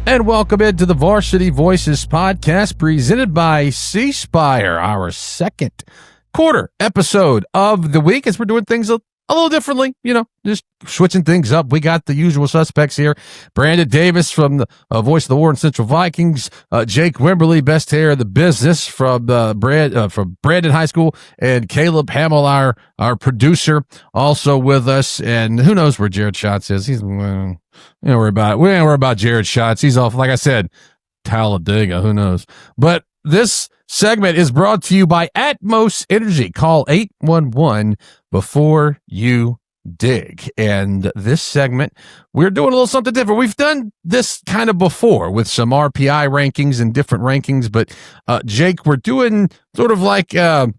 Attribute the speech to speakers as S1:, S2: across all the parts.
S1: And welcome into the Varsity Voices podcast presented by C Spire, our second quarter episode of the week as we're doing things a little differently, just switching things up. We got the usual suspects here. Brandon Davis from the voice of the Warren Central Vikings, Jake Wimberly, best hair in the business from Brandon High School, and Caleb Hamill, our producer, also with us. And who knows where Jared Schatz is? We ain't worry about Jared Schatz. He's off, like I said, Talladega. Who knows? But this segment is brought to you by Atmos Energy. Call 811 before you dig. And this segment, we're doing a little something different. We've done this kind of before with some RPI rankings and different rankings, but Jake, we're doing sort of like a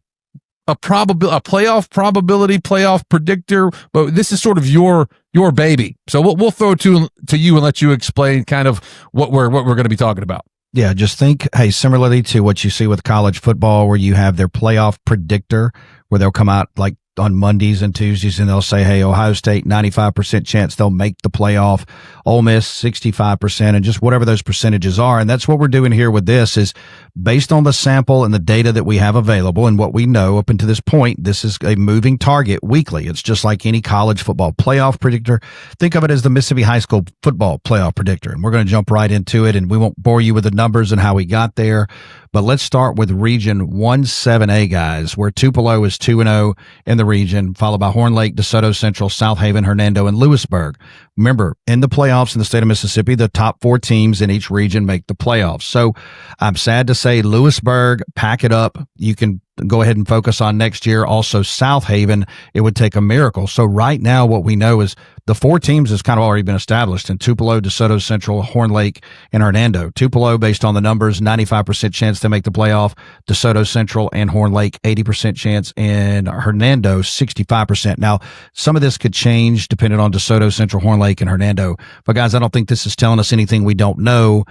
S1: playoff probability, playoff predictor, but this is sort of your baby. So we'll throw it to you and let you explain kind of what we're going to be talking about.
S2: Yeah, just think, similarly to what you see with college football, where you have their playoff predictor, where they'll come out like on Mondays and Tuesdays and they'll say, hey, Ohio State, 95% chance they'll make the playoff, Ole Miss, 65%, and just whatever those percentages are. And that's what we're doing here with this is based on the sample and the data that we have available and what we know up until this point, this is a moving target weekly. It's just like any college football playoff predictor. Think of it as the Mississippi High School football playoff predictor. And we're going to jump right into it, and we won't bore you with the numbers and how we got there. But let's start with Region 17A, guys, where Tupelo is 2-0 in the region, followed by Horn Lake, DeSoto Central, South Haven, Hernando, and Lewisburg. Remember, in the playoffs in the state of Mississippi, the top 4 teams in each region make the playoffs. So I'm sad to say Lewisburg, pack it up. You can go ahead and focus on next year. Also, South Haven, it would take a miracle. So right now, what we know is the 4 teams has kind of already been established in Tupelo, DeSoto Central, Horn Lake, and Hernando. Tupelo, based on the numbers, 95% chance to make the playoff. DeSoto Central and Horn Lake, 80% chance, and Hernando, 65%. Now, some of this could change depending on DeSoto Central, Horn Lake, and Hernando. But guys, I don't think this is telling us anything we don't know.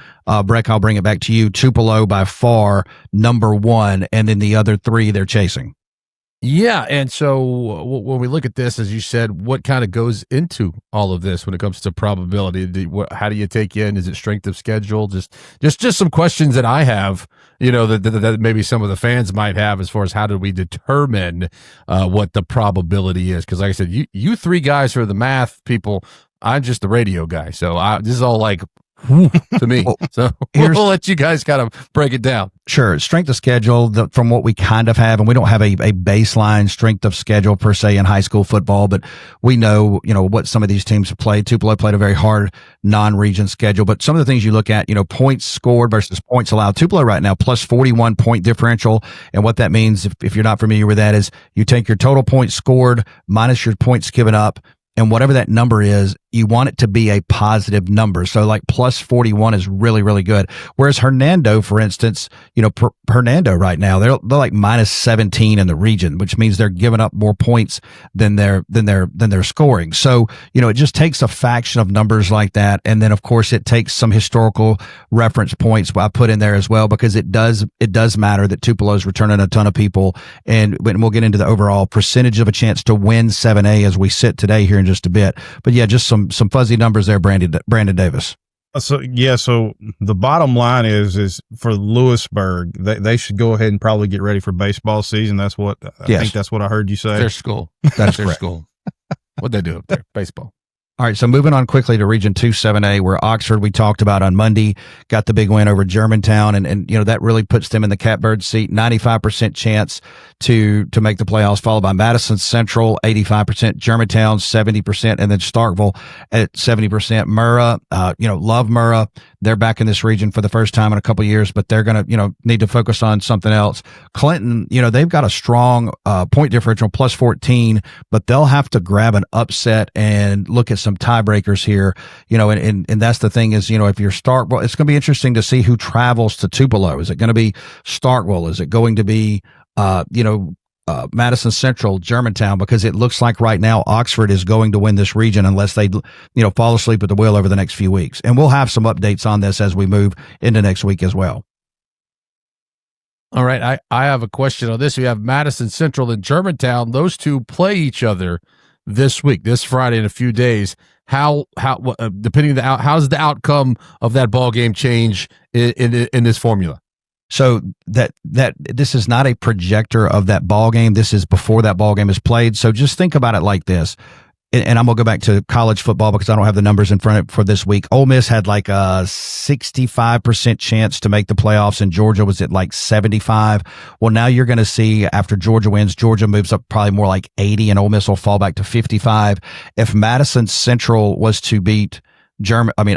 S2: Breck, I'll bring it back to you. Tupelo by far number 1, and then the other 3 they're chasing.
S1: Yeah, and so when we look at this, as you said, what kind of goes into all of this when it comes to probability? How do you take in? Is it strength of schedule? Just some questions that I have, that maybe some of the fans might have as far as how do we determine what the probability is? Because like I said, you 3 guys are the math people. I'm just the radio guy, so this is all like to me. So we'll let you guys kind of break it down.
S2: Sure. Strength of schedule, from what we kind of have, and we don't have a baseline strength of schedule per se in high school football, but we know, what some of these teams have played. Tupelo played a very hard non-region schedule, but some of the things you look at, points scored versus points allowed. Tupelo right now, plus 41 point differential. And what that means, if you're not familiar with that, is you take your total points scored minus your points given up, and whatever that number is, you want it to be a positive number. So like plus 41 is really, really good. Whereas Hernando, for instance, Hernando right now, they're like minus 17 in the region, which means they're giving up more points than they're scoring. So, it just takes a faction of numbers like that. And then of course it takes some historical reference points I put in there as well, because it does matter that Tupelo's returning a ton of people. And we'll get into the overall percentage of a chance to win 7A as we sit today here in just a bit. But yeah, just some fuzzy numbers there, Brandon Davis.
S3: So the bottom line is for Lewisburg, they should go ahead and probably get ready for baseball season. That's what I think that's what I heard you say.
S1: Their school. That's their school. What'd they do up there? Baseball.
S2: All right, so moving on quickly to Region 2 7A, where Oxford, we talked about on Monday, got the big win over Germantown, and that really puts them in the catbird seat. 95% chance to make the playoffs, followed by Madison Central, 85%, Germantown, 70%, and then Starkville at 70%. Murrah, love Murrah. They're back in this region for the first time in a couple of years, but they're going to, need to focus on something else. Clinton, they've got a strong point differential, plus 14, but they'll have to grab an upset and look at some tiebreakers here, and that's the thing is, if you're Starkville, it's going to be interesting to see who travels to Tupelo. Is it going to be Starkville? Is it going to be, Madison Central, Germantown? Because it looks like right now Oxford is going to win this region unless they, fall asleep at the wheel over the next few weeks. And we'll have some updates on this as we move into next week as well.
S1: All right. I have a question on this. We have Madison Central and Germantown. Those two play each other this week, this Friday in a few days. depending how's the outcome of that ball game change in this formula?
S2: So that this is not a projector of that ball game. This is before that ball game is played. So just think about it like this. And I'm going to go back to college football because I don't have the numbers in front of for this week. Ole Miss had like a 65% chance to make the playoffs, and Georgia was at like 75. Well, now you're going to see after Georgia wins, Georgia moves up probably more like 80, and Ole Miss will fall back to 55. If Madison Central was to beat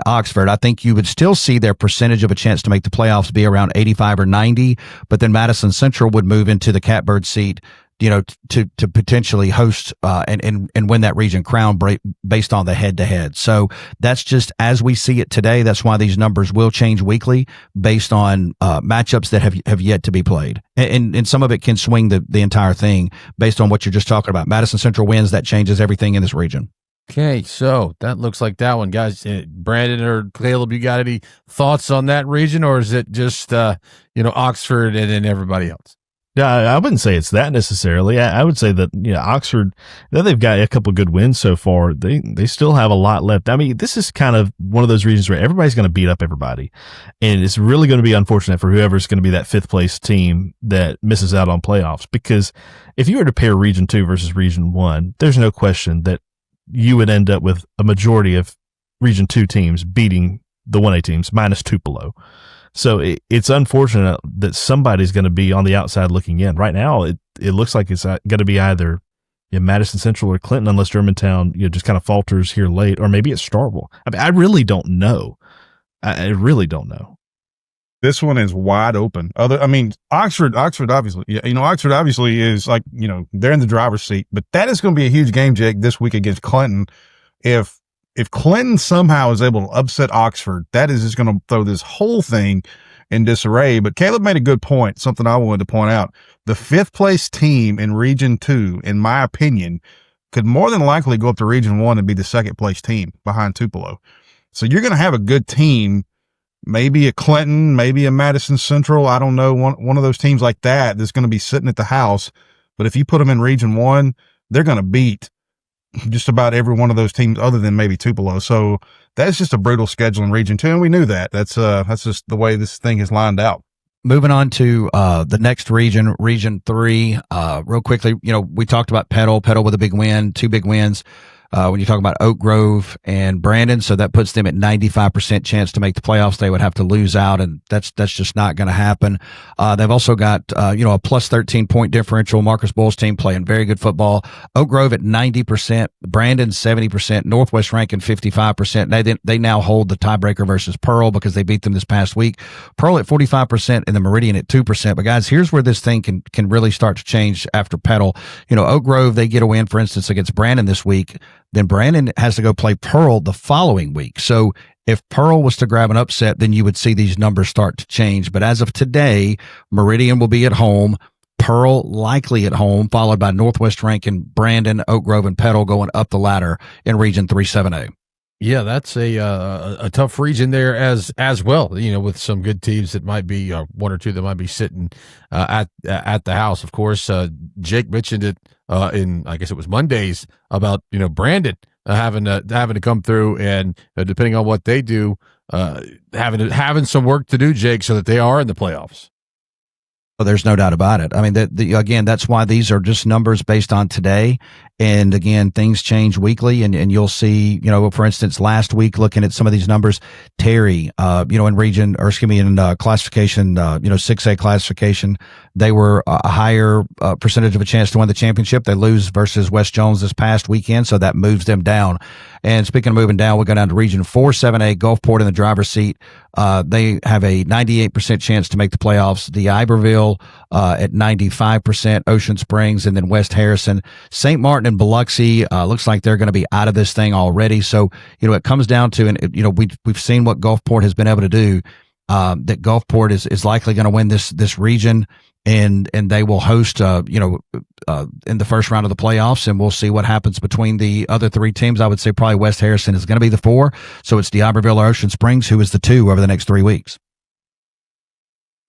S2: Oxford, I think you would still see their percentage of a chance to make the playoffs be around 85 or 90, but then Madison Central would move into the catbird seat, to potentially host and win that region crown based on the head-to-head. So that's just as we see it today. That's why these numbers will change weekly based on matchups that have yet to be played. And some of it can swing the entire thing based on what you're just talking about. Madison Central wins, that changes everything in this region.
S1: Okay, so that looks like that one, guys. Brandon or Caleb, you got any thoughts on that region, or is it just Oxford and then everybody else?
S4: Yeah, I wouldn't say it's that necessarily. I would say that Oxford, though they've got a couple good wins so far, they still have a lot left. I mean, this is kind of one of those regions where everybody's going to beat up everybody, and it's really going to be unfortunate for whoever's going to be that fifth place team that misses out on playoffs. Because if you were to pair Region 2 versus Region 1, there's no question that you would end up with a majority of Region 2 teams beating the 1A teams minus Tupelo. So it's unfortunate that somebody's going to be on the outside looking in. Right now, it looks like it's going to be either Madison Central or Clinton, unless Germantown just kind of falters here late, or maybe it's Starkville. I mean, I really don't know. I really don't know.
S3: This one is wide open. Oxford obviously, Oxford obviously is like, they're in the driver's seat, but that is going to be a huge game, Jake, this week against Clinton. If Clinton somehow is able to upset Oxford, that is just going to throw this whole thing in disarray. But Caleb made a good point, something I wanted to point out. The fifth place team in Region 2, in my opinion, could more than likely go up to Region 1 and be the second place team behind Tupelo. So you're going to have a good team, maybe a Clinton, maybe a Madison Central. I don't know, one of those teams like that's going to be sitting at the house. But if you put them in Region 1, they're going to beat just about every one of those teams other than maybe Tupelo. So that's just a brutal schedule in Region 2, and we knew that. That's just the way this thing is lined out.
S2: Moving on to the next region, Region 3, real quickly, we talked about Petal with a big win, 2 big wins. When you talk about Oak Grove and Brandon, so that puts them at 95% chance to make the playoffs. They would have to lose out, and that's just not going to happen. They've also got, a plus 13 point differential. Marcus Bull's team playing very good football. Oak Grove at 90%, Brandon 70%, Northwest Rankin 55%. They now hold the tiebreaker versus Pearl because they beat them this past week. Pearl at 45% and the Meridian at 2%. But guys, here's where this thing can really start to change after Petal. Oak Grove, they get a win, for instance, against Brandon this week. Then Brandon has to go play Pearl the following week. So if Pearl was to grab an upset, then you would see these numbers start to change. But as of today, Meridian will be at home, Pearl likely at home, followed by Northwest Rankin, Brandon, Oak Grove, and Petal going up the ladder in Region 3 7A.
S1: Yeah, that's a tough region there as well. With some good teams that might be one or two that might be sitting at the house. Of course, Jake mentioned it in, I guess it was Mondays, about Brandon having to come through and depending on what they do, having some work to do, Jake, so that they are in the playoffs.
S2: Well, there's no doubt about it. I mean, again, that's why these are just numbers based on today. And again, things change weekly, and you'll see, for instance, last week, looking at some of these numbers, Terry, in region, or excuse me, in classification, 6A classification, they were a higher percentage of a chance to win the championship. They lose versus West Jones this past weekend, so that moves them down. And speaking of moving down, we go down to Region 4, 7A, Gulfport in the driver's seat. They have a 98% chance to make the playoffs. The Iberville at 95%, Ocean Springs, and then West Harrison. St. Martin and Biloxi looks like they're going to be out of this thing already. So, it comes down to, and we've seen what Gulfport has been able to do. That Gulfport is likely going to win this region, and they will host in the first round of the playoffs, and we'll see what happens between the other 3 teams. I would say probably West Harrison is going to be the 4, so it's D'Iberville or Ocean Springs who is the 2 over the next 3 weeks.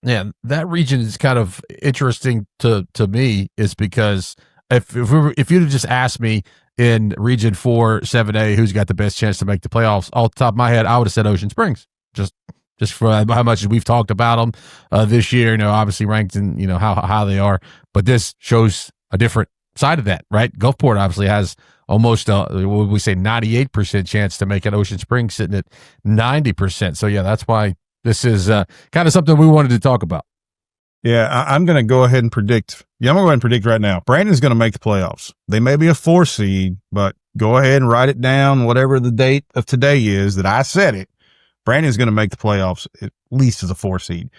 S1: Yeah, that region is kind of interesting to me, is because if you'd have just asked me in Region 4, 7A, who's got the best chance to make the playoffs. Off the top of my head, I would have said Ocean Springs. Just for how much we've talked about them this year, obviously ranked in, how high they are. But this shows a different side of that, right? Gulfport obviously has almost, what would we say, 98% chance to make it. Ocean Springs sitting at 90%. So, yeah, that's why this is kind of something we wanted to talk about.
S3: Yeah, I'm going to go ahead and predict. Yeah, I'm going to go ahead and predict right now. Brandon's going to make the playoffs. They may be a 4 seed, but go ahead and write it down, whatever the date of today is that I said it. Brandon's going to make the playoffs at least as a 4 seed.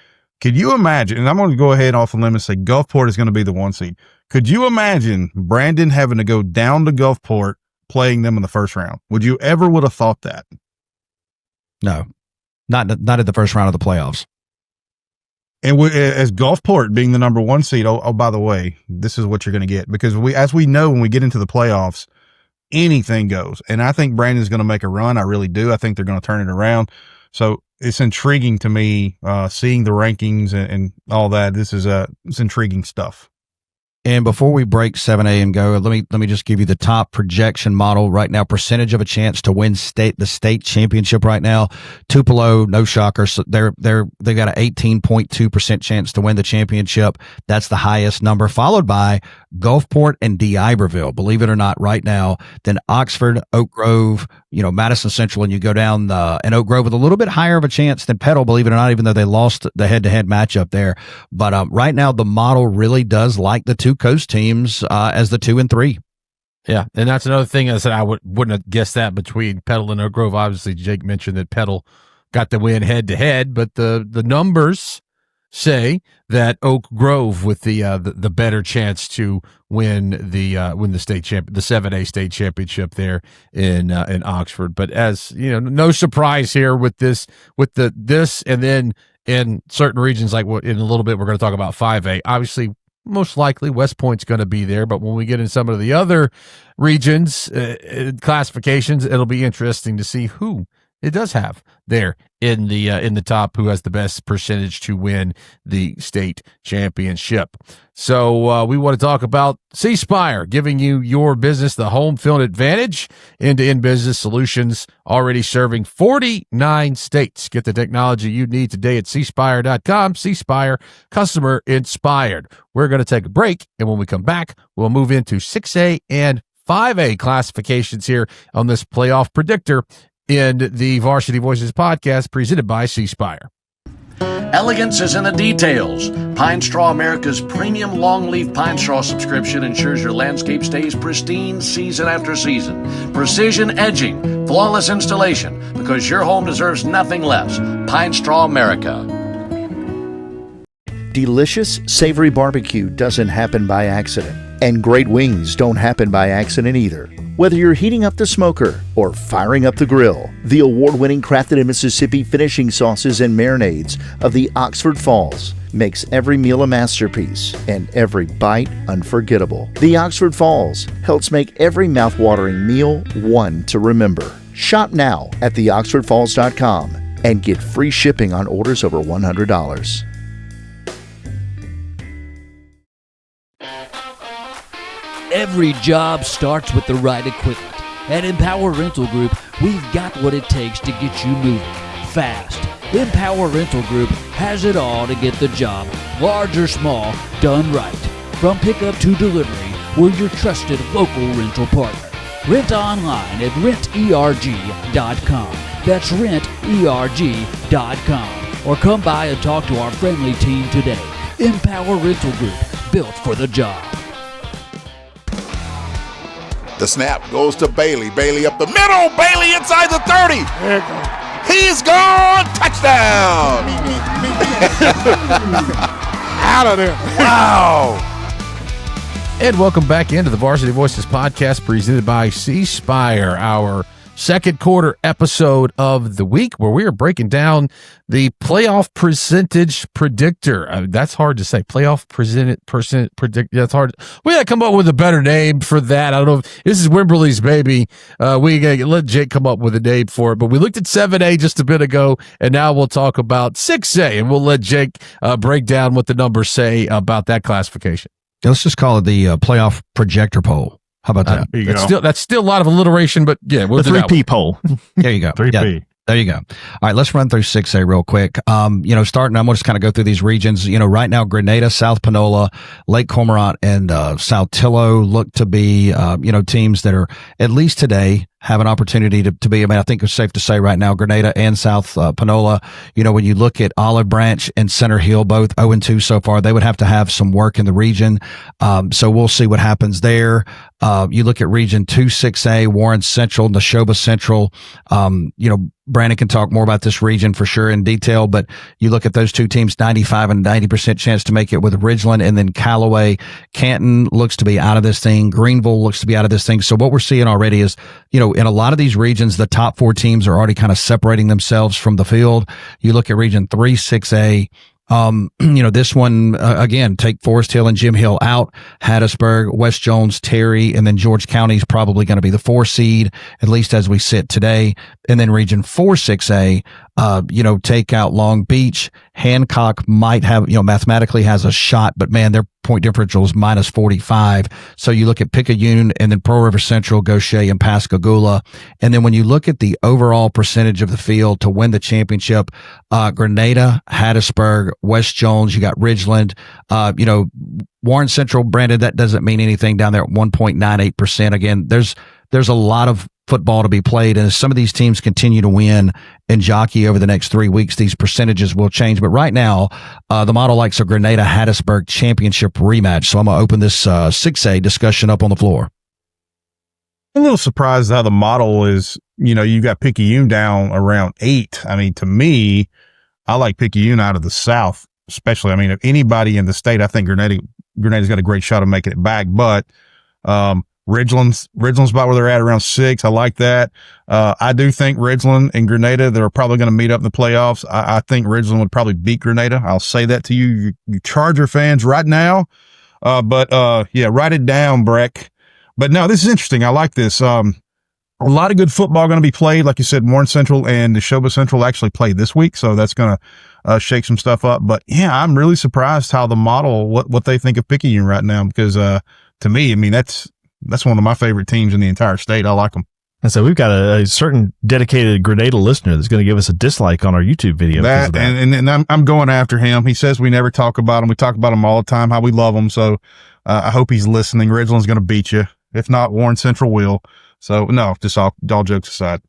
S3: Could you imagine, and I'm going to go ahead off the limb and say Gulfport is going to be the 1 seed. Could you imagine Brandon having to go down to Gulfport playing them in the first round? Would you ever would have thought that?
S2: No, not at the first round of the playoffs.
S3: And as Gulfport being the number 1 seed, oh, by the way, this is what you're going to get, because as we know, when we get into the playoffs, anything goes. And I think Brandon's going to make a run. I really do. I think they're going to turn it around. So it's intriguing to me, seeing the rankings and all that. This is it's intriguing stuff.
S2: And before we break 7A and go, let me just give you the top projection model right now. Percentage of a chance to win the state championship right now. Tupelo, no shocker. So they got an 18.2% chance to win the championship. That's the highest number, followed by Gulfport and D'Iberville. Believe it or not, right now. Then Oxford, Oak Grove, Madison Central, and you go down and Oak Grove with a little bit higher of a chance than Petal, believe it or not, even though they lost the head-to-head matchup there. But right now, the model really does like the two coast teams as the 2 and 3.
S1: Yeah, and that's another thing I said I wouldn't have guessed that between Petal and Oak Grove. Obviously, Jake mentioned that Petal got the win head-to-head, but the numbers say that Oak Grove with the better chance to win the state champ, the 7A state championship there in Oxford. But as no surprise here with this and then in certain regions, like what in a little bit we're going to talk about 5A. Obviously, most likely West Point's going to be there, but when we get in some of the other regions classifications, it'll be interesting to see who it does have there in the top, who has the best percentage to win the state championship. So we want to talk about C Spire, giving you your business the home field advantage. End-to-end business solutions, already serving 49 states. Get the technology you need today at cspire.com. C Spire, customer inspired. We're going to take a break, and when we come back, we'll move into 6A and 5A classifications here on this playoff predictor in the Varsity Voices podcast presented by C Spire.
S5: Elegance is in the details. Pine Straw America's premium longleaf pine straw subscription ensures your landscape stays pristine season after season. Precision edging, flawless installation, because your home deserves nothing less. Pine Straw America.
S6: Delicious, savory barbecue doesn't happen by accident. And great wings don't happen by accident either. Whether you're heating up the smoker or firing up the grill, the award-winning crafted in Mississippi finishing sauces and marinades of the Oxford Falls makes every meal a masterpiece and every bite unforgettable. The Oxford Falls helps make every mouth-watering meal one to remember. Shop now at theoxfordfalls.com and get free shipping on orders over $100.
S7: Every job starts with the right equipment. At Empower Rental Group, we've got what it takes to get you moving fast. Empower Rental Group has it all to get the job, large or small, done right. From pickup to delivery, we're your trusted local rental partner. Rent online at renterg.com. That's renterg.com. Or come by and talk to our friendly team today. Empower Rental Group, built for the job.
S8: The snap goes to Bailey. Bailey up the middle. Bailey inside the 30.
S9: There it goes.
S8: He's gone. Touchdown.
S9: Out of there.
S8: Wow.
S1: And welcome back into the Varsity Voices podcast presented by C Spire, our second quarter episode of the week, where we are breaking down the playoff percentage predictor. That's hard to say. Playoff percent predictor. That's hard. We got to come up with a better name for that. I don't know if this is Wimberly's baby. We got to let Jake come up with a name for it. But we looked at 7A just a bit ago, and now we'll talk about 6A, and we'll let Jake break down what the numbers say about that classification.
S2: Let's just call it the playoff projector poll. How about that?
S3: There you go.
S1: That's still a lot of alliteration, but yeah, we'll
S4: The
S1: do that
S4: 3P poll.
S2: There you go.
S3: 3P.
S2: Yeah. There you go. All right, let's run through 6A real quick. Starting, I'm going to just kind of go through these regions. Right now, Grenada, South Panola, Lake Cormorant, and Saltillo look to be, teams that are, at least today, have an opportunity to be, I think it's safe to say right now, Grenada and South Panola, when you look at Olive Branch and Center Hill, both 0-2 so far, they would have to have some work in the region. So we'll see what happens there. You look at Region 2, 6A, Warren Central, Neshoba Central, Brandon can talk more about this region for sure in detail, but you look at those two teams, 95 and 90% chance to make it with Ridgeland, and then Callaway. Canton looks to be out of this thing. Greenville looks to be out of this thing. So what we're seeing already is, in a lot of these regions, the top 4 teams are already kind of separating themselves from the field. You look at Region 3, 6A, this one, again, take Forest Hill and Jim Hill out, Hattiesburg, West Jones, Terry, and then George County is probably going to be the 4 seed, at least as we sit today. And then Region 4, 6A, take out Long Beach. Hancock might have, mathematically has a shot, but man, their point differential is minus 45. So you look at Picayune and then Pearl River Central, Gaucher, and Pascagoula. And then when you look at the overall percentage of the field to win the championship, Grenada, Hattiesburg, West Jones, you got Ridgeland, Warren Central, Brandon, that doesn't mean anything down there at 1.98%. Again, there's a lot of football to be played, and as some of these teams continue to win and jockey over the next 3 weeks, these percentages will change. But right now, the model likes a Grenada Hattiesburg championship rematch. So I'm going to open this 6A discussion up on the floor.
S3: I'm a little surprised how the model is, you got Picayune down around 8. I mean, to me, I like Picayune out of the South, especially. I mean, if anybody in the state, I think Grenada's got a great shot of making it back, but, Ridgeland's about where they're at around 6. I like that. I do think Ridgeland and Grenada, they're probably going to meet up in the playoffs. I think Ridgeland would probably beat Grenada. I'll say that to you Charger fans right now. But write it down, Breck. But no, this is interesting. I like this. A lot of good football going to be played. Like you said, Warren Central and Neshoba Central actually play this week. So that's going to shake some stuff up. But yeah, I'm really surprised how the model, what they think of Picayune right now, because to me, I mean, that's one of my favorite teams in the entire state. I like them.
S4: And so we've got a certain dedicated Grenada listener that's going to give us a dislike on our YouTube video.
S3: That. And I'm going after him. He says we never talk about him. We talk about him all the time, how we love him. So I hope he's listening. Ridgeland's going to beat you. If not, Warren Central will. So no, just all jokes aside.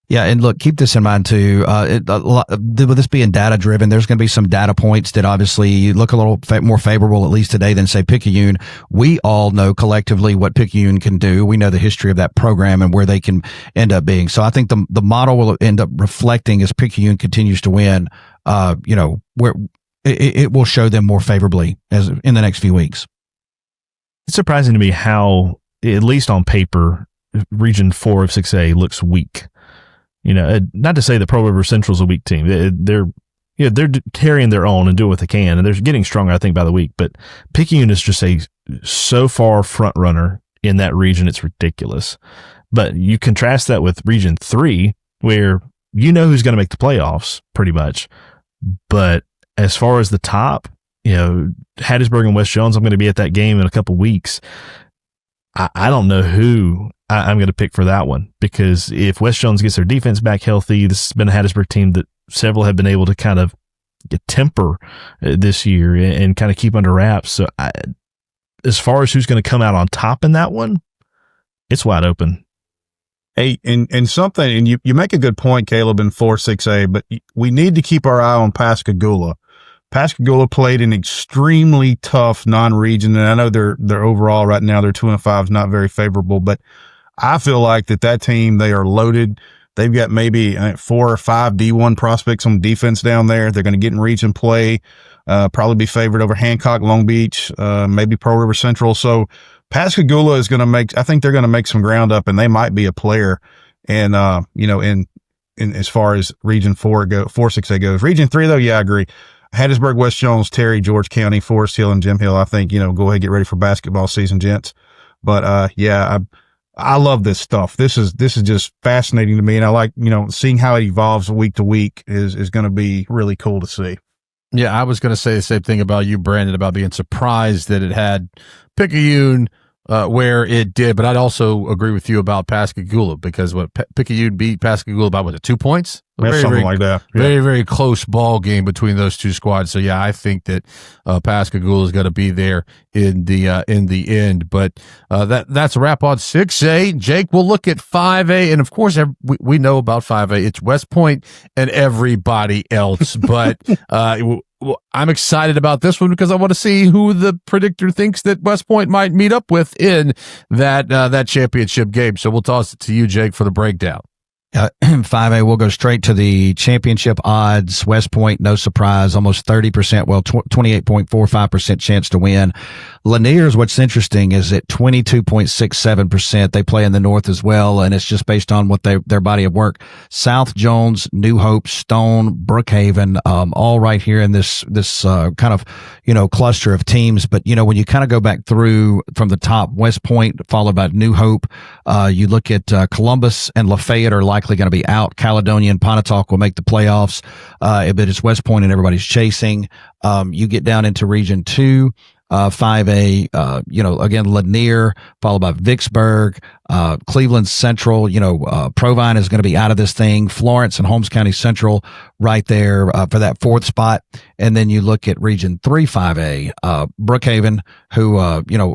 S2: Yeah, and look, keep this in mind too. With this being data driven, there's going to be some data points that obviously look a little more favorable, at least today, than say Picayune. We all know collectively what Picayune can do. We know the history of that program and where they can end up being. So I think the model will end up reflecting as Picayune continues to win. Where it will show them more favorably as in the next few weeks.
S4: It's surprising to me how, at least on paper, Region 4 of 6A looks weak. Not to say that Pearl River Central's a weak team. They're carrying their own and doing what they can, and they're getting stronger, I think, by the week. But Picayune is just so far front runner in that region, it's ridiculous. But you contrast that with Region 3, where who's going to make the playoffs, pretty much. But as far as the top, Hattiesburg and West Jones, I'm going to be at that game in a couple weeks. I don't know who I'm going to pick for that one, because if West Jones gets their defense back healthy, this has been a Hattiesburg team that several have been able to kind of temper this year and kind of keep under wraps. So as far as who's going to come out on top in that one, it's wide open.
S3: Hey, and something, and you make a good point, Caleb, in 4-6A, but we need to keep our eye on Pascagoula. Pascagoula played an extremely tough non-region, and I know they're overall right now, their 2-5 is not very favorable, but I feel like that team, they are loaded. They've got maybe 4 or 5 D1 prospects on defense down there. They're going to get in region play, probably be favored over Hancock, Long Beach, maybe Pearl River Central. So Pascagoula is going to I think they're going to make some ground up, and they might be a player. And, in as far as Region 4-6A goes. Region 3, though, yeah, I agree. Hattiesburg, West Jones, Terry, George County, Forest Hill, and Jim Hill. I think, go ahead, get ready for basketball season, gents. But, I love this stuff. This is just fascinating to me. And I like, seeing how it evolves week to week is going to be really cool to see.
S1: Yeah, I was going to say the same thing about you, Brandon, about being surprised that it had Picayune, where it did, but I'd also agree with you about Pascagoula because Picayune beat Pascagoula by 2 points?
S3: Something like that. Yeah.
S1: Very, very close ball game between those two squads. So yeah, I think that Pascagoula is going to be there in the end. But that's a wrap on 6A. Jake, we'll look at 5A, and of course we know about 5A. It's West Point and everybody else. But I'm excited about this one because I want to see who the predictor thinks that West Point might meet up with in that championship game. So we'll toss it to you, Jake, for the breakdown.
S2: 5A, we'll go straight to the championship odds. West Point, no surprise, almost 30%, 28.45% chance to win. Lanier's, what's interesting is at 22.67%. They play in the North as well, and it's just based on what their body of work. South Jones, New Hope, Stone, Brookhaven, all right here in this kind of, cluster of teams. But, when you kind of go back through from the top, West Point followed by New Hope, you look at Columbus and Lafayette are likely going to be out. Caledonia and Pontotoc will make the playoffs, but it's West Point and everybody's chasing. You get down into Region 2. 5A, again, Lanier, followed by Vicksburg, Cleveland Central, Provine is going to be out of this thing. Florence and Holmes County Central right there, for that fourth spot. And then you look at Region 3, 5A, Brookhaven, who,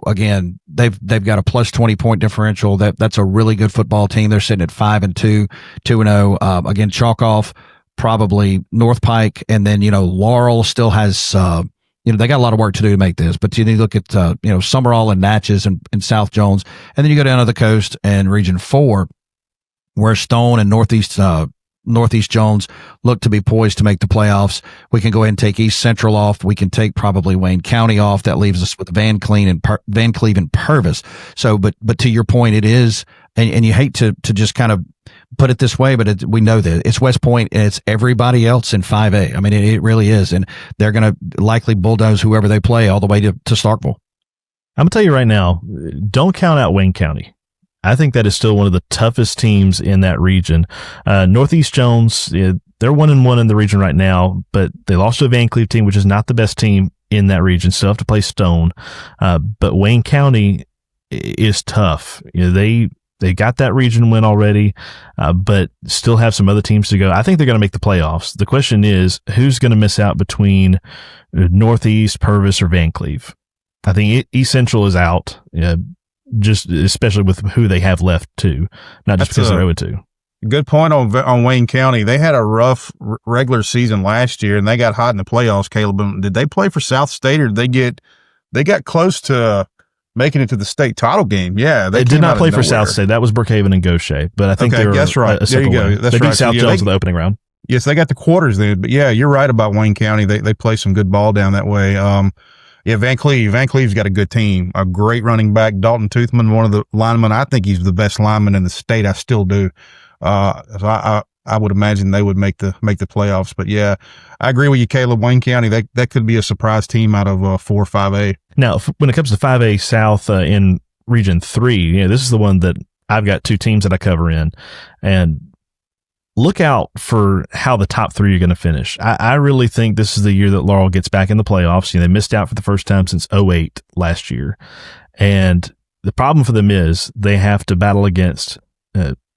S2: again, they've got a plus 20 point differential. That's a really good football team. They're sitting at 5-2, 2-0. Again, chalk off probably North Pike. And then, Laurel still has, they got a lot of work to do to make this, but you look at, Summerall and Natchez and South Jones, and then you go down to the coast and Region 4, where Stone and Northeast Jones look to be poised to make the playoffs. We can go ahead and take East Central off. We can take probably Wayne County off. That leaves us with Van Cleve and Purvis. So, but to your point, it is, and you hate to just kind of put it this way, but we know that it's West Point and it's everybody else in 5A. I mean, it really is. And they're going to likely bulldoze whoever they play all the way to Starkville.
S4: I'm going to tell you right now, don't count out Wayne County. I think that is still one of the toughest teams in that region. Northeast Jones, they're 1-1 in the region right now, but they lost to a Van Cleve team, which is not the best team in that region. Still have to play Stone. But Wayne County is tough. They got that region win already, but still have some other teams to go. I think they're going to make the playoffs. The question is, who's going to miss out between Northeast, Purvis, or Van Cleve? I think East Central is out, just especially with who they have left too, not just because they're 0-2.
S3: Good point on Wayne County. They had a rough regular season last year, and they got hot in the playoffs. Caleb, did they play for South State, or did they got close to making it to the state title game? Yeah,
S4: they did not play for South State. That was Brookhaven and Gaucher, but I think they were
S3: that's right. There you go. That's
S4: they beat
S3: right.
S4: South Jones in the opening round.
S3: Yes, they got the quarters then. But yeah, you're right about Wayne County. They play some good ball down that way. Van Cleve's got a good team. A great running back, Dalton Toothman, one of the linemen. I think he's the best lineman in the state. I still do. So I would imagine they would make the playoffs. But yeah, I agree with you, Caleb. Wayne County, that could be a surprise team out of 4 or 5A.
S4: Now, when it comes to 5A South in Region 3, this is the one that I've got two teams that I cover in, and look out for how the top three are going to finish. I really think this is the year that Laurel gets back in the playoffs. They missed out for the first time since 2008 last year, and the problem for them is they have to battle against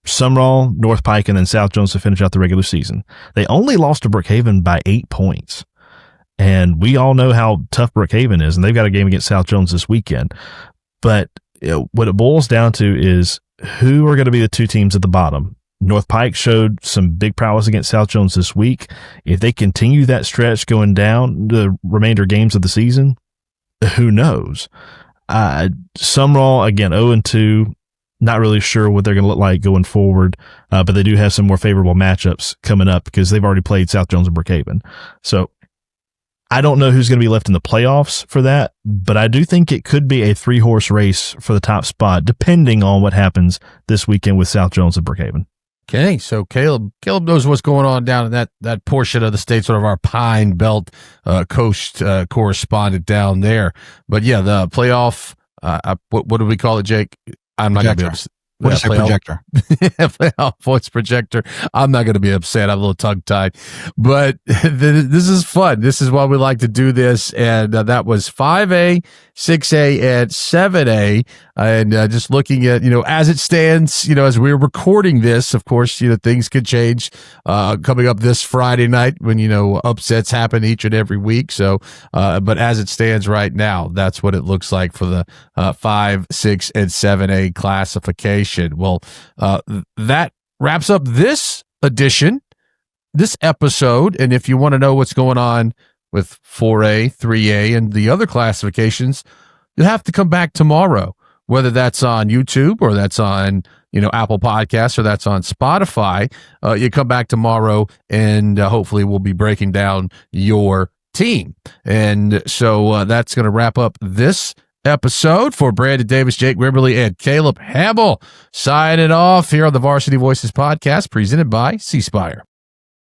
S4: Summerall, North Pike, and then South Jones to finish out the regular season. They only lost to Brookhaven by 8 points. And we all know how tough Brookhaven is, and they've got a game against South Jones this weekend. But what it boils down to is who are going to be the two teams at the bottom. North Pike showed some big prowess against South Jones this week. If they continue that stretch going down the remainder games of the season, who knows? Summerall, again, 0-2. Not really sure what they're going to look like going forward, but they do have some more favorable matchups coming up because they've already played South Jones and Brookhaven. So I don't know who's going to be left in the playoffs for that, but I do think it could be a 3-horse race for the top spot, depending on what happens this weekend with South Jones and Brookhaven.
S1: Okay, so Caleb knows what's going on down in that portion of the state, sort of our Pine Belt coast correspondent down there. But yeah, the playoff, what do we call it, Jake? I'm not going to be able to.
S2: What is a projector?
S1: Playoff voice projector. I'm not going to be upset. I'm a little tongue-tied. But this is fun. This is why we like to do this. And that was 5A, 6A, and 7A. And just looking at, as it stands, as we're recording this, of course, things could change coming up this Friday night when, upsets happen each and every week. So, but as it stands right now, that's what it looks like for the 5, 6, and 7A classification. Well, that wraps up this edition, this episode. And if you want to know what's going on with 4A, 3A, and the other classifications, you'll have to come back tomorrow, whether that's on YouTube or that's on, Apple Podcasts or that's on Spotify. You come back tomorrow and hopefully we'll be breaking down your team. And so that's going to wrap up this episode. For Brandon Davis, Jake Wimberly, and Caleb Hamill, signing off here on the Varsity Voices podcast presented by C Spire.